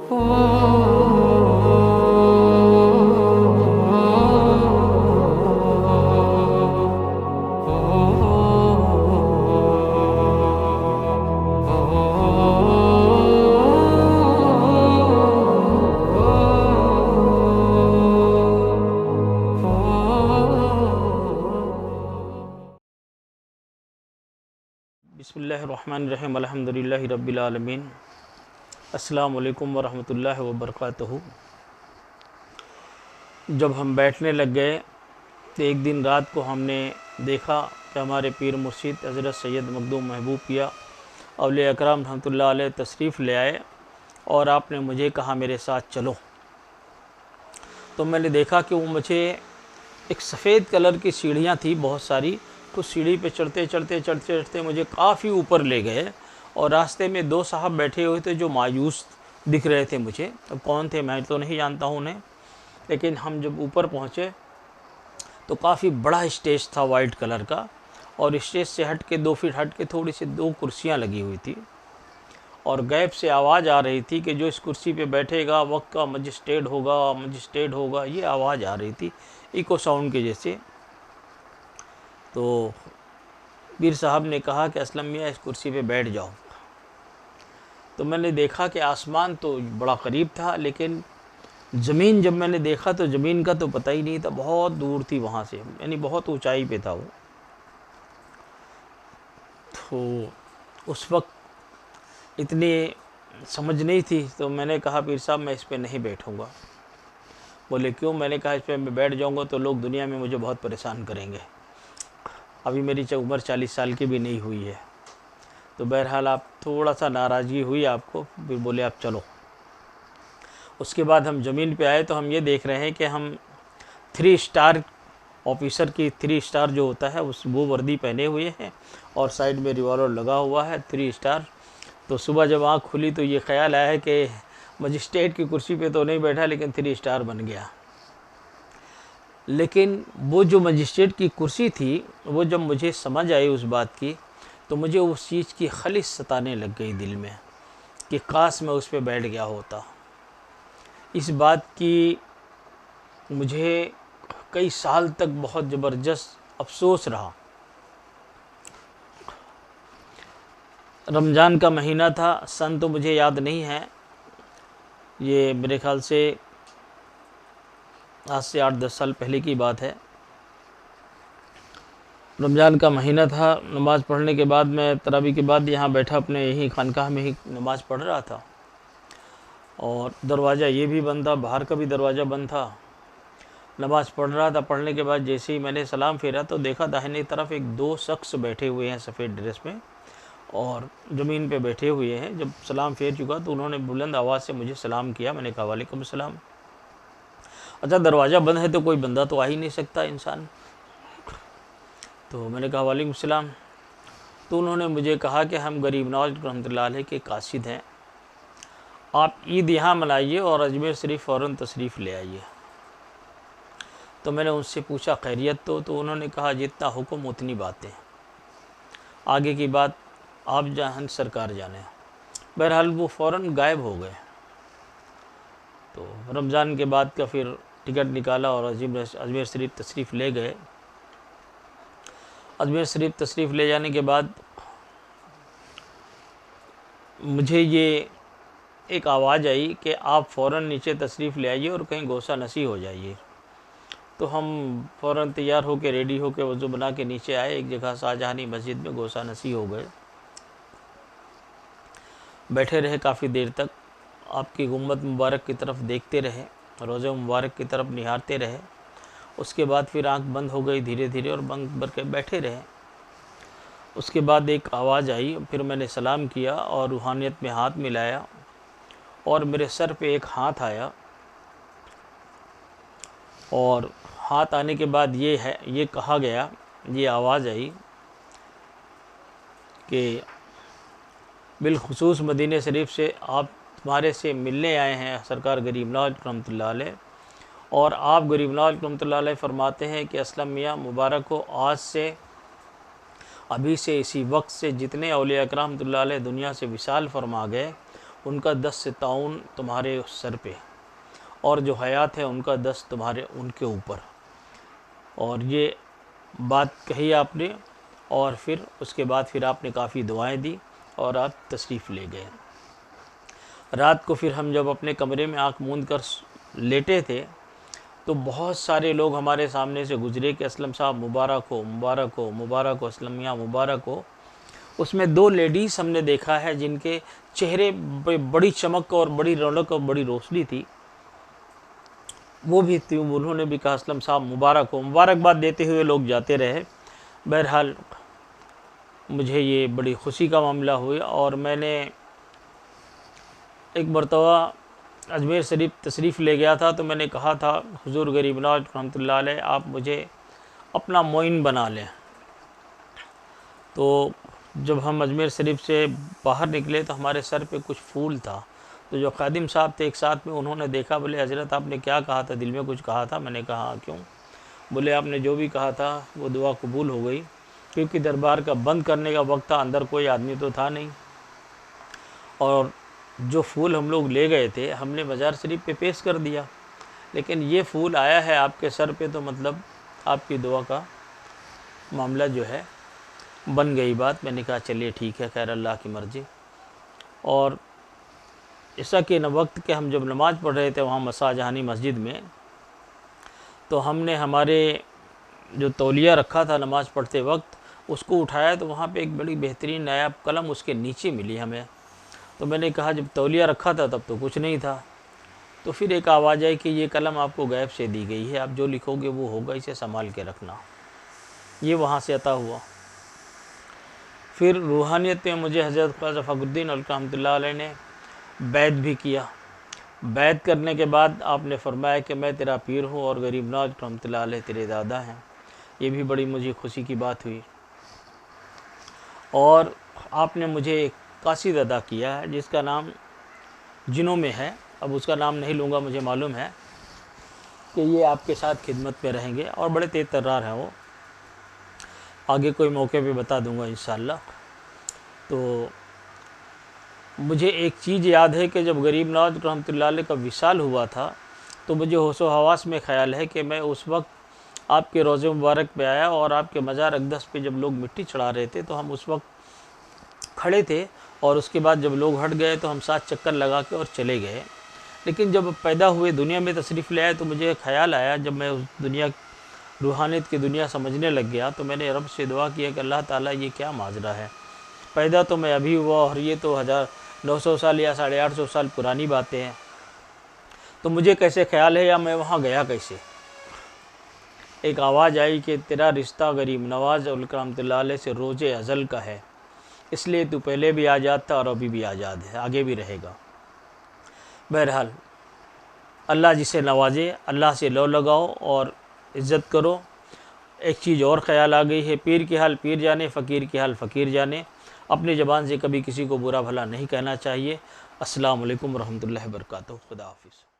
बिस्मिल्लाहिर्रहमानिर्रहीम अल्हम्दुलिल्लाहि रब्बिल आलमीन अस्सलामु अलैकुम वरहमतुल्लाहि वबरकातुहू। जब हम बैठने लग गए तो एक दिन रात को हमने देखा कि हमारे पीर मुर्शिद हज़रत सैयद मखदूम महबूब पिया औलिया अकराम रहमतुल्लाह अलैह तशरीफ़ ले आए और आपने मुझे कहा मेरे साथ चलो। तो मैंने देखा कि वो मुझे एक सफ़ेद कलर की सीढ़ियाँ थी बहुत सारी, कुछ सीढ़ी पे चढ़ते चढ़ते मुझे काफ़ी ऊपर ले गए और रास्ते में दो साहब बैठे हुए थे जो मायूस दिख रहे थे मुझे। अब कौन थे मैं तो नहीं जानता हूँ उन्हें, लेकिन हम जब ऊपर पहुँचे तो काफ़ी बड़ा स्टेज था वाइट कलर का, और स्टेज से हट के 2 फीट हट के थोड़ी सी 2 कुर्सियाँ लगी हुई थी और गैप से आवाज़ आ रही थी कि जो इस कुर्सी पे बैठेगा वक्त का मजिस्ट्रेट होगा, ये आवाज़ आ रही थी इको साउंड के जैसे। तो पीर साहब ने कहा कि असलम मियाँ इस कुर्सी पे बैठ जाओ। तो मैंने देखा कि आसमान तो बड़ा करीब था, लेकिन ज़मीन जब मैंने देखा तो ज़मीन का तो पता ही नहीं था, बहुत दूर थी वहाँ से, यानी बहुत ऊंचाई पे था वो। तो उस वक्त इतनी समझ नहीं थी, तो मैंने कहा पीर साहब मैं इस पे नहीं बैठूँगा। बोले क्यों? मैंने कहा इस पे मैं बैठ जाऊँगा तो लोग दुनिया में मुझे बहुत परेशान करेंगे, अभी मेरी उम्र 40 साल की भी नहीं हुई है। तो बहरहाल आप थोड़ा सा नाराज़गी हुई आपको, फिर बोले आप चलो। उसके बाद हम ज़मीन पे आए तो हम ये देख रहे हैं कि हम 3 स्टार ऑफिसर की 3 स्टार जो होता है उस वो वर्दी पहने हुए हैं और साइड में रिवॉल्वर लगा हुआ है 3 स्टार। तो सुबह जब आँख खुली तो ये ख्याल आया कि मजिस्ट्रेट की कुर्सी पे तो नहीं बैठा, लेकिन 3 स्टार बन गया। लेकिन वो जो मजिस्ट्रेट की कुर्सी थी वो जब मुझे समझ आई उस बात की, तो मुझे उस चीज़ की खलिश सताने लग गई दिल में कि काश मैं उस पर बैठ गया होता। इस बात की मुझे कई साल तक बहुत ज़बरदस्त अफसोस रहा। रमज़ान का महीना था, सन तो मुझे याद नहीं है, ये मेरे ख़्याल से आज से 8-10 साल पहले की बात है। रमज़ान का महीना था, नमाज़ पढ़ने के बाद मैं तरावी के बाद यहाँ बैठा अपने यहीं खानकाह में ही नमाज़ पढ़ रहा था और दरवाज़ा ये भी बंद था, बाहर का भी दरवाज़ा बंद था। नमाज़ पढ़ रहा था, पढ़ने के बाद जैसे ही मैंने सलाम फेरा तो देखा दाहिने तरफ 1-2 शख्स बैठे हुए हैं सफ़ेद ड्रेस में और ज़मीन पे बैठे हुए हैं। जब सलाम फेर चुका तो उन्होंने बुलंद आवाज़ से मुझे सलाम किया। मैंने कहा वालेकुम सलाम। अच्छा, दरवाज़ा बंद है तो कोई बंदा तो आ ही नहीं सकता इंसान। तो मैंने कहा वालेकुम सलाम। तो उन्होंने मुझे कहा कि हम गरीब नवाज रहमतुल्लाह अलैह के कासिद हैं, आप ईद यहाँ मनाइए और अजमेर शरीफ फ़ौरन तशरीफ़ ले आइए। तो मैंने उनसे पूछा खैरियत तो उन्होंने कहा जितना हुक्म उतनी बातें, आगे की बात आप जहाँ सरकार जाने। बहरहाल वो फ़ौरन गायब हो गए। तो रमज़ान के बाद का फिर टिकट निकाला और अजमेर शरीफ तशरीफ़ ले गए। अजमेर शरीफ तशरीफ़ ले जाने के बाद मुझे ये एक आवाज़ आई कि आप फ़ौरन नीचे तशरीफ़ ले आइए और कहीं गोसा नसी हो जाइए। तो हम फ़ौरन तैयार होकर रेडी होकर वज़ू बना के नीचे आए, एक जगह शाहजहानी मस्जिद में गोसा नसी हो गए। बैठे रहे काफ़ी देर तक, आपकी गुम्बद मुबारक की तरफ देखते रहे, रोज़े मुबारक की तरफ निहारते रहे। उसके बाद फिर आंख बंद हो गई धीरे धीरे और बंद भर के बैठे रहे। उसके बाद एक आवाज़ आई, फिर मैंने सलाम किया और रूहानियत में हाथ मिलाया और मेरे सर पे एक हाथ आया और हाथ आने के बाद ये कहा गया, ये आवाज़ आई कि बिलखुसूस मदीने शरीफ से आप तुम्हारे से मिलने आए हैं सरकार गरीब नवाज रहमतुल्लाह अलैह, और आप गरीब नवाज रहमतुल्लाह अलैह फरमाते हैं कि असलम मियाँ मुबारक हो, आज से अभी से इसी वक्त से जितने औलिया रहमतुल्लाह अलैह दुनिया से विसाल फरमा गए उनका 10 से ताउन तुम्हारे सर पे, और जो हयात है उनका 10 तुम्हारे उनके ऊपर। और ये बात कही आपने, और फिर उसके बाद फिर आपने काफ़ी दुआएं दी और आप तशरीफ़ ले गए। रात को फिर हम जब अपने कमरे में आँख मूंद कर लेटे थे तो बहुत सारे लोग हमारे सामने से गुजरे कि असलम साहब मुबारक हो, मुबारक हो, मुबारक हो, असलम मियाँ मुबारक हो। उसमें 2 लेडीज़ हमने देखा है जिनके चेहरे पे बड़ी चमक और बड़ी रौनक और बड़ी रोशनी थी। वो भी थी, उन्होंने भी कहा असलम साहब मुबारक हो। मुबारकबाद देते हुए लोग जाते रहे। बहरहाल मुझे ये बड़ी खुशी का मामला हुआ, और मैंने एक मरतबा अजमेर शरीफ तशरीफ़ ले गया था तो मैंने कहा था हुज़ूर गरीब नवाज़ रहमतुल्लाह अलैह आप मुझे अपना मोइन बना लें। तो जब हम अजमेर शरीफ से बाहर निकले तो हमारे सर पे कुछ फूल था। तो जो खादिम साहब थे एक साथ में, उन्होंने देखा, बोले हज़रत आपने क्या कहा था, दिल में कुछ कहा था? मैंने कहा हाँ, क्यों? बोले आपने जो भी कहा था वो दुआ कबूल हो गई, क्योंकि दरबार का बंद करने का वक्त था, अंदर कोई आदमी तो था नहीं, और जो फूल हम लोग ले गए थे हमने मज़ार शरीफ पे पेश कर दिया, लेकिन ये फूल आया है आपके सर पे, तो मतलब आपकी दुआ का मामला जो है बन गई बात। मैंने कहा चलिए ठीक है, खैर अल्लाह की मर्ज़ी। और ऐसा कि न वक्त के हम जब नमाज़ पढ़ रहे थे वहाँ मसाजहानी मस्जिद में, तो हमने हमारे जो तौलिया रखा था नमाज़ पढ़ते वक्त उसको उठाया तो वहाँ पे एक बड़ी बेहतरीन नायाब कलम उसके नीचे मिली हमें। तो मैंने कहा जब तौलिया रखा था तब तो कुछ नहीं था। तो फिर एक आवाज़ आई कि ये कलम आपको गैब से दी गई है, आप जो लिखोगे वो होगा, इसे संभाल के रखना। ये वहाँ से अता हुआ। फिर रूहानियत में मुझे हज़रत ख्वाजा फ़खरुद्दीन रहमतुल्लाह अलैह ने बैत भी किया। बैत करने के बाद आपने फरमाया कि मैं तेरा पीर हूँ और गरीब नवाज़ रहमतुल्लाह अलैह तेरे दादा हैं। ये भी बड़ी मुझे खुशी की बात हुई। और आपने मुझे एक कासिद अदा किया है जिसका नाम जिनों में है, अब उसका नाम नहीं लूँगा, मुझे मालूम है कि ये आपके साथ खिदमत में रहेंगे और बड़े तेज तर्रार हैं वो, आगे कोई मौके पे बता दूंगा इंशाअल्लाह। तो मुझे एक चीज़ याद है कि जब गरीब नवाज़ रहमतुल्लाह अलैह का विसाल हुआ था तो मुझे होशो हवास में ख़्याल है कि मैं उस वक्त आपके रोज़े मुबारक पे आया, और आपके मज़ार अक़दस पे जब लोग मिट्टी चढ़ा रहे थे तो हम उस वक्त खड़े थे, और उसके बाद जब लोग हट गए तो हम 7 चक्कर लगा के और चले गए। लेकिन जब पैदा हुए दुनिया में तशरीफ़ ले आए तो मुझे ख्याल आया, जब मैं उस दुनिया रूहानियत की दुनिया समझने लग गया तो मैंने रब से दुआ किया कि अल्लाह ताला ये क्या माजरा है, पैदा तो मैं अभी हुआ और ये तो 1900 साल या 850 साल पुरानी बातें हैं, तो मुझे कैसे ख्याल है या मैं वहाँ गया कैसे? एक आवाज़ आई कि तेरा रिश्ता गरीब नवाज़ रहमतुल्लाह अलैह से रोज़े अज़ल का है, इसलिए तू पहले भी आज़ाद था और अभी भी आज़ाद है, आगे भी रहेगा। बहरहाल अल्लाह जिसे नवाजे अल्लाह से लो लगाओ और इज़्ज़त करो। एक चीज़ और ख़याल आ गई है, पीर की हाल पीर जाने, फ़कीर की हाल फ़कीर जाने। अपनी ज़बान से कभी किसी को बुरा भला नहीं कहना चाहिए। अस्सलामु अलैकुम रहमतुल्लाहि व बरकातुहू। खुदा हाफ़िज़।